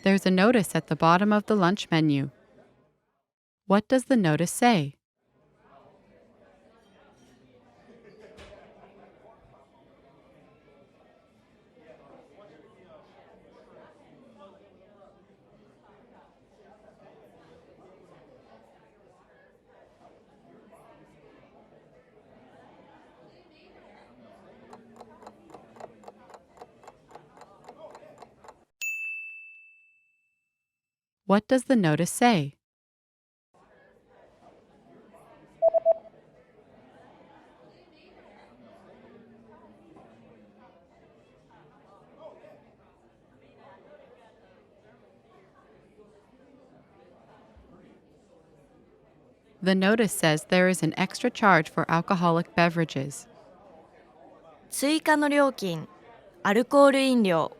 There's a notice at the bottom of the lunch menu. What does the notice say? What does the notice say? The notice says there is an extra charge for alcoholic beverages. 追加の料金、アルコール飲料